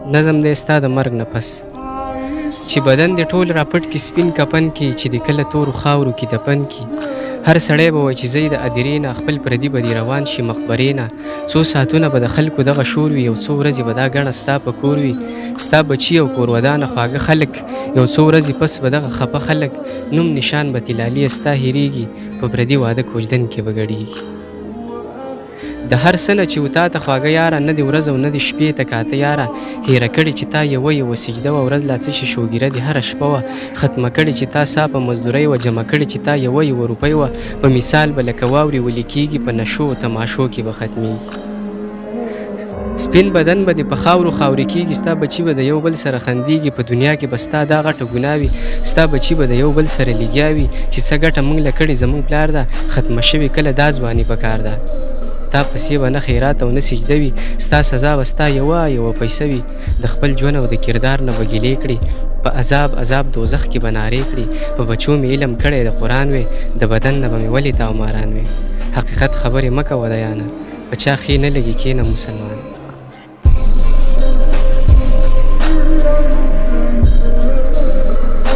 نظم دی ستا د مرګ نه پس چې بدن دې ټول راپټ کې سپین کفن کې چې د کله تورو خاورو کې دفن کې هر سړی به وایي چې زه د ادیرې نه خپل پردي به دې روان شي مقبرې نه څو ساعتونه به د خلکو دغه شور وي یو څو ورځې به دا ګڼه ستا په کور وي ستا بچي او کورودانه خواږه خلک یو څو ورځې پس به دغه خفه خلک نوم نشان به طلالي ستا هېرېږي په پردي واده کوژدن کې به ګډېږي د هر څه نه چې و تا ته خواږه یاره نه دې ورځ او نه دې شپې ته کاته یاره هېره کړې چې تا یوه سجده وه ورځ لا څه شي شوګیره دې هره شپه وه ختمه کړې چې تا سا په مزدورۍ وه جمع کړې چې تا یوه روپۍ وه په مثال به لکه واورې ولي کېږي په نشو و تماشو کې به ختمېږي سپین بدن به دې په خاورو خاورې کېږي ستا بچي به د یو بل سره خندېږي په دنیا کې به ستا دا غټه ګناه وي ستا بچي به د یو بل سره لګیا وي چې څه ګټه موږ له کړې زموږ پلار ده ختمه شوې کله دا ځواني په کار ده تا پسې به نه خیرات او نه سجده وي ستا سزا به ستا یوه پیسه وي د خپل ژوند او د کردار نه به ګیلې کړي په عذاب دوزخ کې به نارې کړي په بچو مې علم کړی د قرآن وې د بدن نه به مې ولې تاوماران وې حقیقت خبرې مه کوه د یانه په چا ښې نه لګي کښېنه مسلمان